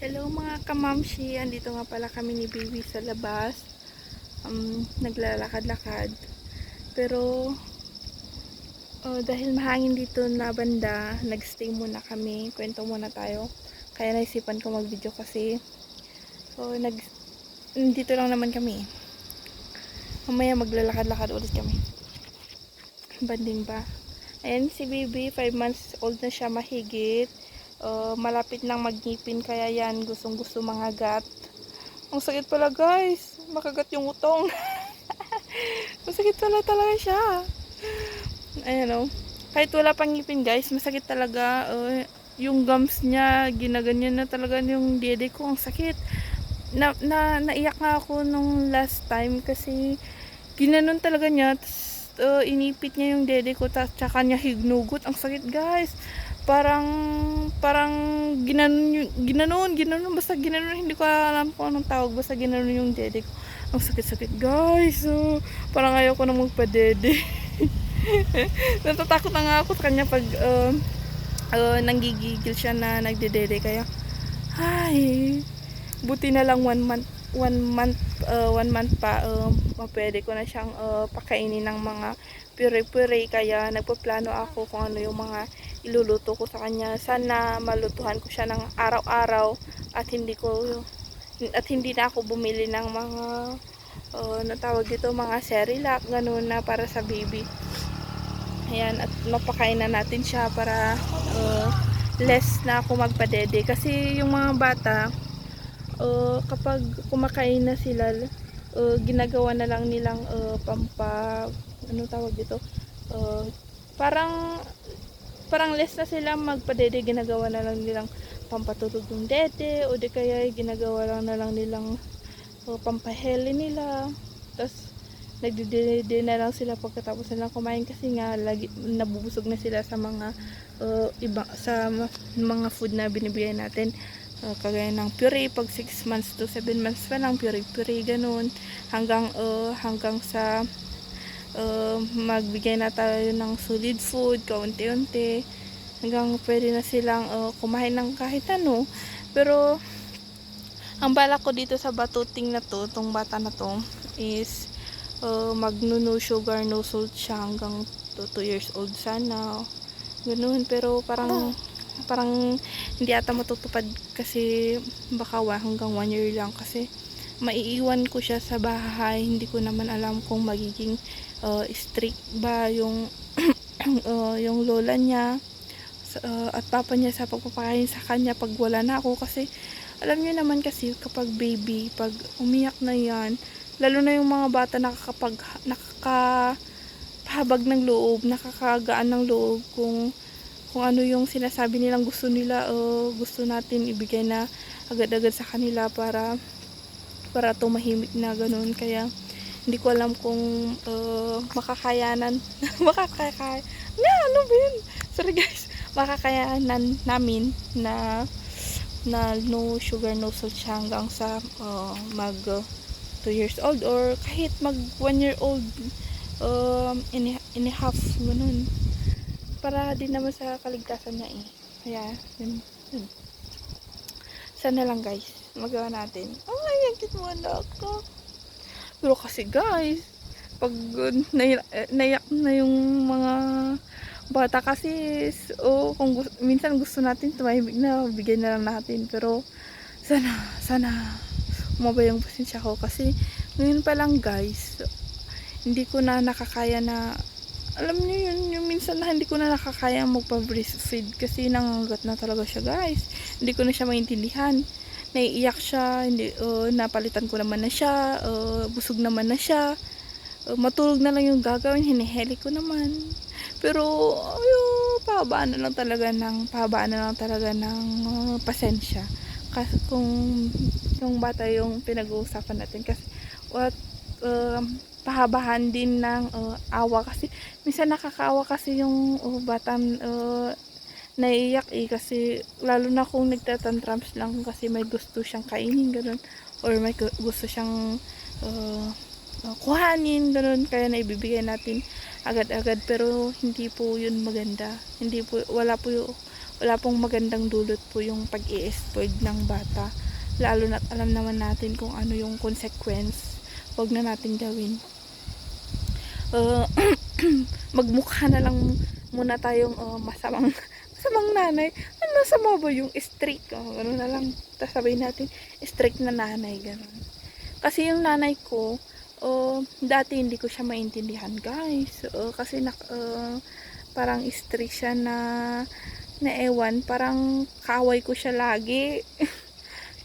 Hello mga kamamshi, andito nga pala kami ni Baby sa labas. Naglalakad-lakad. Pero dahil mahangin dito na banda, nagstay muna kami. Kwento muna tayo. Kaya naisipan ko mag-video kasi dito lang naman kami. Mamaya maglalakad-lakad ulit kami. Banding ba? Ayan si Baby, 5 months old na siya mahigit. Malapit nang magngipin kaya yan gustong gusto mangagat. Ang sakit pala guys, makagat yung utong. Masakit pala talaga siya. Ayan o, kahit wala pang ngipin guys, masakit talaga. Yung gums niya, ginaganyan na talaga yung dede ko. Ang sakit. Naiyak nga ako nung last time kasi ginanon talaga niya. Inipit niya yung dede ko, tsaka niya hignugot. Ang sakit guys. Parang ginanon, basta ginanon, hindi ko alam kung anong tawag, basta ginanon yung dede ko. Ang sakit-sakit guys. Parang ayaw ko na magpa-dede. Natatakot na nga ako sa kanya pag nanggigigil siya na nagdedede, kaya ay, buti na lang 1 month pa, pwede ko na siyang pakainin ng mga pure-pure, kaya nagpaplano ako kung ano yung mga iluluto ko sa kanya. Sana malutuhan ko siya ng araw-araw at hindi na ako bumili ng mga natawag dito, mga Cerelac, ganun na para sa baby. Ayan, at mapakain na natin siya para less na ako magpadede. Kasi yung mga bata, kapag kumakain na sila, ginagawa na lang nilang ano tawag dito, parang less na sila magpadede, ginagawa na lang nilang pampatulog ng dede, o di kaya ginagawa lang na lang nilang pampaheli nila. Tapos nagdedede na lang sila pagkatapos nilang kumain kasi nga lagi nabubusog na sila sa mga mga food na binibigay natin. Kagaya ng puree, pag 6 months to 7 months pa lang, puree ganun, hanggang sa magbigay na tayo ng solid food kaunti-unti, hanggang pwede na silang kumain ng kahit ano. Pero ang balak ko dito sa batuting na to, tong bata na to, is no sugar, no salt siya hanggang 2 years old sana, ganun. Pero parang hindi ata matutupad kasi baka hanggang 1 year lang, kasi maiiwan ko siya sa bahay. Hindi ko naman alam kung magiging strict ba yung yung lola niya at papa niya sa pagpapakain sa kanya pag wala na ako. Kasi alam niyo naman kasi kapag baby, pag umiyak na yan, lalo na yung mga bata, nakakahabag ng loob, nakakagaan ng loob kung ano yung sinasabi nilang gusto nila, gusto natin ibigay na agad-agad sa kanila para tumahimik na ganun. Kaya hindi ko alam kung makakayanan ano ba yun? Sorry guys, makakayanan namin na no sugar, no salt siya hanggang sa mag 2 years old, or kahit mag 1 year old in a half, ganun, para din naman sa kaligtasan niya Kaya yun. Sana lang guys magawa natin. Ay, ang cute mo anak ko. Pero kasi guys, pag naiyak na yung mga bata kasi, kung minsan gusto natin tumahimik na, bigyan na lang natin. Pero sana umabay yung pasensya ko, kasi ngayon pa lang guys, hindi ko na nakakaya na, alam niyo yun, yung minsan na hindi ko na nakakaya magpa-breastfeed kasi nangangagat na talaga siya guys. Hindi ko na siya maintindihan. Naiiyak siya, napalitan ko naman na siya, busog naman na siya, matulog na lang yung gagawin, hiniheli ko naman. Pero pahabaan na lang talaga ng pasensya. Kasi kung yung bata yung pinag-uusapan natin, kasi pahabahan din ng awa, kasi minsan nakakaawa kasi yung bata naiiyak kasi lalo na kung nagtatantrums lang kasi may gusto siyang kainin, ganun, or may gusto siyang kuhanin, ganun, kaya naibibigay natin agad-agad. Pero hindi po yun maganda, wala po wala pong magandang dulot po yung pag-i-spoiled ng bata. Lalo na't alam naman natin kung ano yung consequence. Huwag na natin gawin. Magmukha na lang muna tayong masamang nanay. Ano masama ba yung strict? Gano'n na lang. Tapos sabihin natin, strict na nanay. Gano'n. Kasi yung nanay ko, dati hindi ko siya maintindihan, guys. Kasi parang strict siya na ewan, parang kaaway ko siya lagi.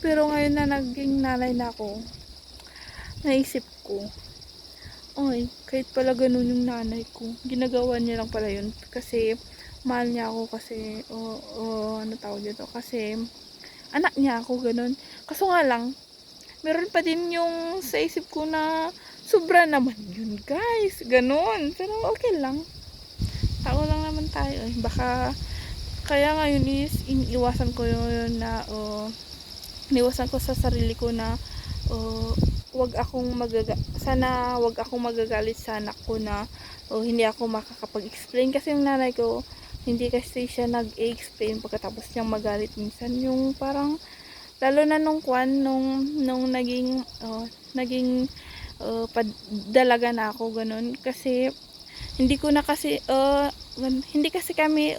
Pero ngayon na naging nanay na ako, naisip ko, ay, kahit pala ganun yung nanay ko, ginagawa niya lang pala yun kasi mahal niya ako, kasi ano tawag dito, kasi anak niya ako, ganun. Kaso nga lang, meron pa din yung sa isip ko na sobra naman yun, guys, ganun. Pero okay lang, tao lang naman tayo eh. Baka kaya ngayon is iniiwasan ko yun na iniwasan ko sa sarili ko na sana wag akong magagalit sa anak ko na hindi ako makakapag-explain, kasi yung nanay ko hindi kasi siya nag-explain pagkatapos niyang magalit minsan, yung parang lalo na nung naging dalaga na ako, ganun. Kasi hindi ko na kasi hindi kasi kami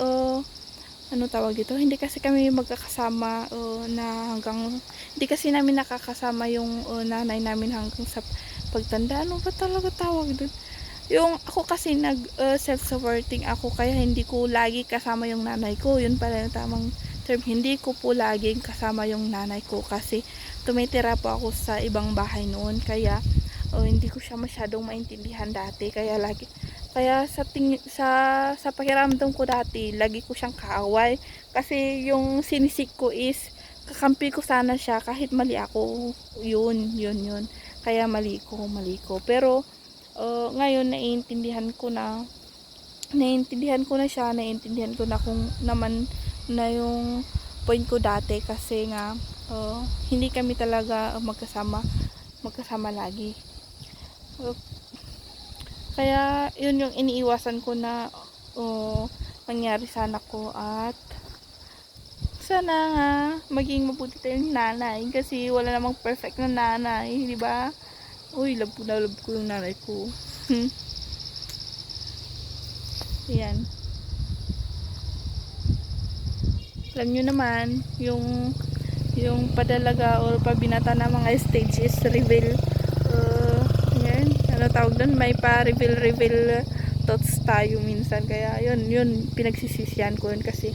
ano tawag dito, hindi kasi kami magkakasama na hanggang, hindi kasi namin nakakasama yung nanay namin hanggang sa pagtanda. Ano ba talaga tawag doon? Yung ako kasi self-supporting ako, kaya hindi ko lagi kasama yung nanay ko. Yun pala yung tamang term. Hindi ko po laging kasama yung nanay ko kasi tumitira po ako sa ibang bahay noon. Kaya hindi ko siya masyadong maintindihan dati. Kaya sa pakiramdam ko dati, lagi ko siyang kaaway. Kasi yung sinisik ko is, kakampi ko sana siya kahit mali ako. Yun. Kaya mali ko. Pero, ngayon, naiintindihan ko na siya, naiintindihan ko na kung naman na yung point ko dati. Kasi nga, hindi kami talaga magkasama lagi. Kaya yun yung iniiwasan ko na mangyari sa anak ko, at sana nga maging mabuti tayong nanay, kasi wala namang perfect na nanay, di ba? Uy, love ko yung nanay ko. Yan. Alam nyo naman, yung padalaga or pabinata na mga stage is reveal. Yan, ano tawag doon, may pa-reveal thoughts tayo minsan. Kaya yun pinagsisisihan ko yun, kasi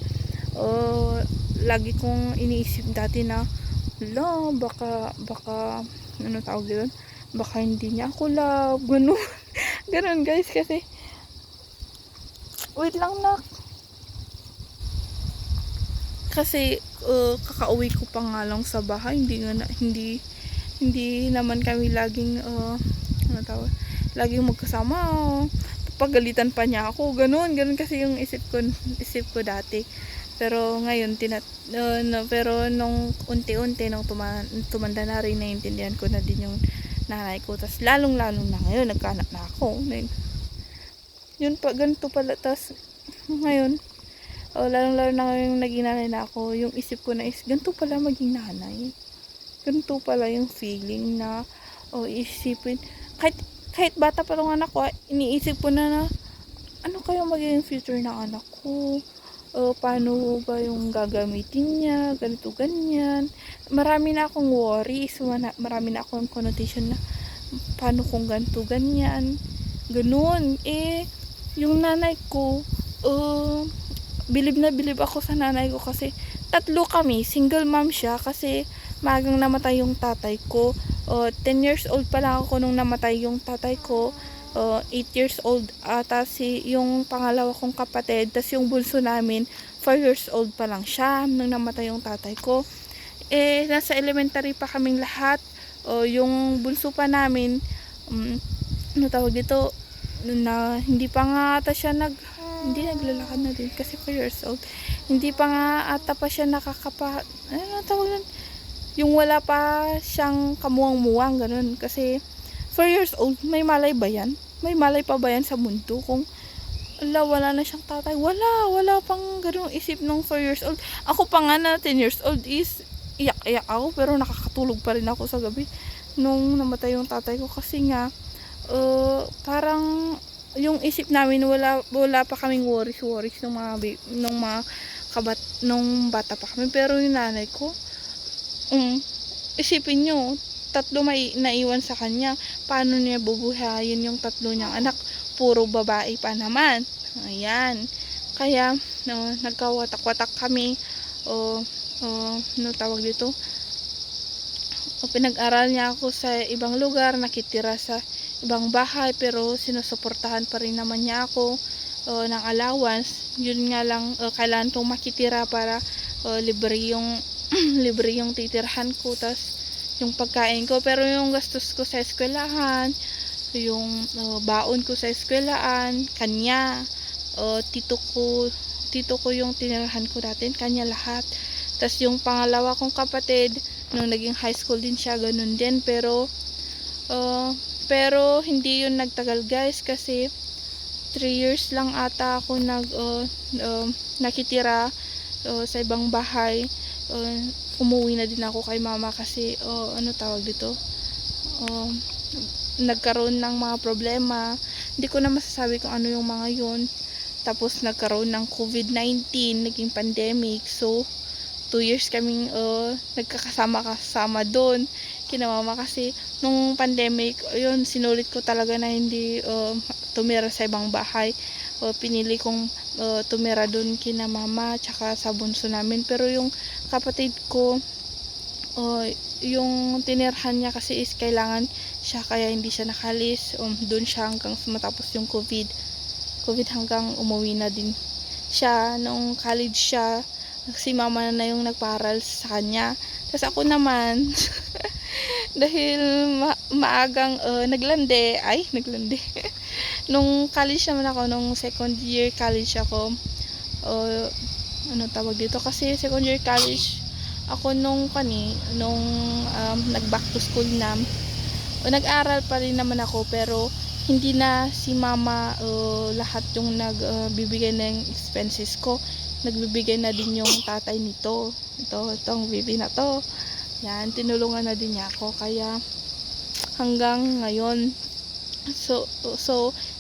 lagi kong iniisip dati na baka ano tawag doon, baka hindi niya ako love, ganun guys. Kasi wait lang nak, kasi kakauwi ko pa nga lang sa bahay, hindi naman kami laging laging magkasama. Pagalitan pa niya ako, ganun kasi yung isip ko dati. Pero ngayon pero nung unti-unti nung tumanda na rin, naiintindihan ko na din yung nanay ko. Tas lalong na ngayon nagkaanak na ako. Yun pa, ganito pala. Tas ngayon lalong na ngayon naging nanay na ako, yung isip ko na is ganito pala maging nanay. Ganito pala yung feeling na isipin, kahit bata pa tong anak ko, iniisip ko na ano kaya magiging future ng anak ko, paano ba yung gagamitin niya, ganito ganyan. Marami na akong worries, marami na akong connotation na paano kung ganito ganyan, ganun. Yung nanay ko, bilib na bilib ako sa nanay ko, kasi tatlo kami, single mom siya, kasi magang namatay yung tatay ko. 10 years old pa lang ako nung namatay yung tatay ko. 8 years old ata yung pangalawa kong kapatid. Tas yung bunso namin 4 years old pa lang siya nung namatay yung tatay ko. Nasa elementary pa kaming lahat. Yung bunso pa namin, ano tawag dito, na hindi pa nga ata siya hindi naglalakad na din kasi 4 years old. Hindi pa nga ata pa siya ano tawag nun, yung wala pa siyang kamuwang-muwang, ganun. Kasi 4 years old, may malay ba yan? May malay pa ba yan sa mundo? Kung wala na siyang tatay. Wala pang ganung isip nung 4 years old. Ako pa nga na 10 years old is iyak-iyak ako, pero nakakatulog pa rin ako sa gabi nung namatay yung tatay ko, kasi nga parang yung isip namin, wala pa kaming worries nung mga nung bata pa kami. Pero yung nanay ko, isipin nyo, 3 may naiwan sa kanya. Paano niya bubuhayin yung 3 niyang anak? Puro babae pa naman. Ayan. Kaya, nagkawatak-watak kami. Ano tawag dito? Pinag-aral niya ako sa ibang lugar, nakitira sa ibang bahay, pero sinusuportahan pa rin naman niya ako ng allowance. Yun nga lang, kailangan kong makitira para libre yung libre yung titirhan ko, tas yung pagkain ko. Pero yung gastos ko sa eskwelahan, yung baon ko sa eskwelahan, kanya, tito ko yung tinirahan ko dati, kanya lahat. Tas yung pangalawa kong kapatid, nung naging high school din siya, ganun din. Pero hindi yun nagtagal, guys, kasi 3 years lang ata ako nakitira sa ibang bahay. Umuwi na din ako kay mama kasi ano tawag dito, nagkaroon ng mga problema. Hindi ko na masasabi kung ano yung mga yun. Tapos nagkaroon ng COVID-19, naging pandemic. So 2 years kaming nagkakasama doon kina mama, kasi nung pandemic, yun, sinulit ko talaga na hindi tumira sa ibang bahay. Pinili kong tumira doon kina mama tsaka sa bunso namin. Pero yung kapatid ko, yung tinirhan niya kasi is kailangan siya, kaya hindi siya nakalis. Doon siya hanggang matapos yung COVID hanggang umuwi na din siya. Nung college siya, si mama na yung nagparal sa kanya. Tapos ako naman dahil maagang naglandi nung college naman ako, nung second year college ako, ano tawag dito, kasi second year college ako nung nag back to school na, nag-aral pa rin naman ako, pero hindi na si mama lahat yung nagbibigay ng expenses ko. Nagbibigay na din yung tatay nito. Itong baby na to. Yan, tinulungan na din niya ako. Kaya hanggang ngayon, so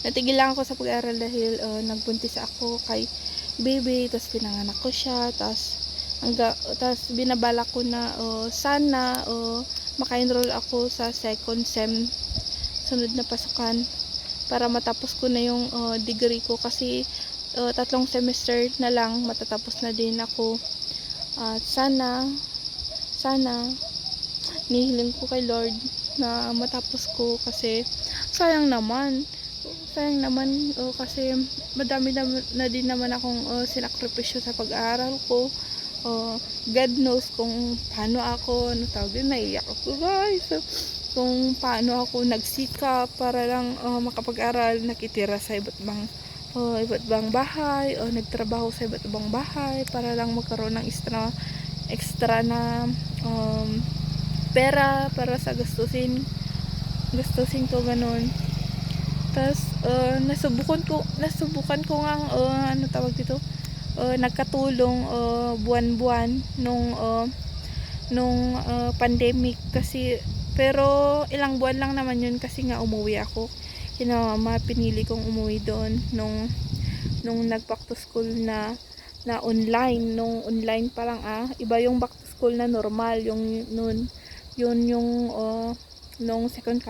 natigil lang ako sa pag-aaral dahil nagbuntis ako kay baby, tapos pinanganak ko siya, tapos binabala ko na sana maka-enroll ako sa second sem, sunod na pasukan, para matapos ko na yung degree ko, kasi 3 semester na lang matatapos na din ako. At sana nihiling ko kay Lord na matapos ko, kasi sayang naman kasi madami na din naman akong sinakripisyo sa pag-aaral ko. God knows kung paano ako, naiyak ako, guys, kung paano ako nagsikap para lang makapag-aral, nakitira sa iba't ibang bahay, o nagtrabaho sa iba't ibang bahay para lang magkaroon ng extra na pera para sa gastusin ko, ganun. Tapos nasubukan ko nga ano tawag dito, nagkatulong buwan-buwan nung pandemic, kasi pero ilang buwan lang naman yun, kasi nga umuwi ako kina mama. Pinili kong umuwi doon nung nag back to school na online. Nung online pa lang, iba yung back to school na normal, yung nung second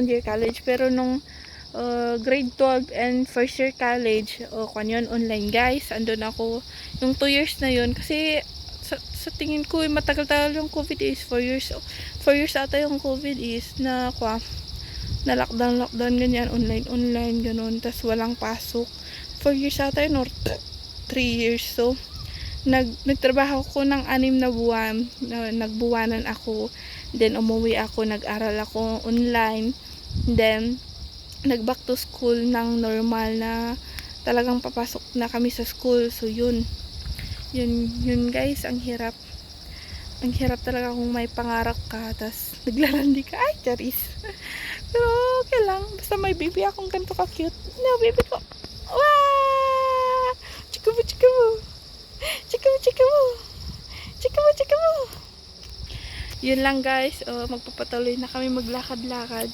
year college. Pero nung grade 12 and first year college, yun, online, guys. Andun ako yung 2 years na yun, kasi sa tingin ko matagal-tagal yung COVID is 4 years. 4 years ata yung COVID is na lockdown ganyan, online ganun, tas walang pasok. 4 years ata yun or 3 years. So nagtrabaho ko ng 6 na buwan, nagbuwanan ako, then umuwi ako, nag-aral ako online, then nag back to school ng normal na talagang papasok na kami sa school. So yun guys, ang hirap talaga kung may pangarap ka tas naglalandi ka. Ay, charis. Pero okay lang, basta may baby akong ganito ka cute. No, baby ko, mo. Chika mo, chika mo. Chika mo, chika mo. Yun lang guys. Magpapatuloy na kami maglakad-lakad.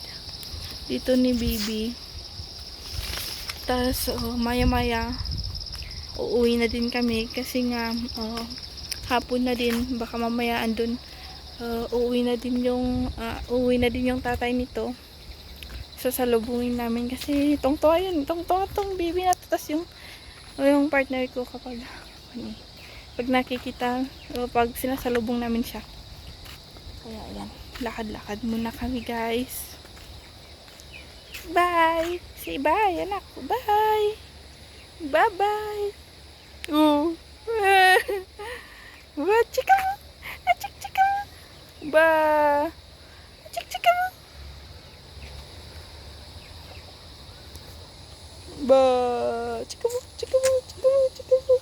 Dito ni Bibi. Tapos maya maya uuwi na din kami kasi nga hapon na din, baka mamaya andun uuwi na din yung tatay nito. Sasalubungin namin kasi tong-tuwa yun, tong-tuwa tong Bibi na to. Tapos yung partner ko kapag nakikita pag sinasalubong namin siya. Kaya ayan, lakad-lakad muna kami guys. Bye! Say bye, anak ko. Bye! Bye-bye! Oh! Ba, chika mo! Achik, chika mo! Ba! Achik, chika mo! Ba! Chika mo! Chika mo! Chika mo! Chika mo!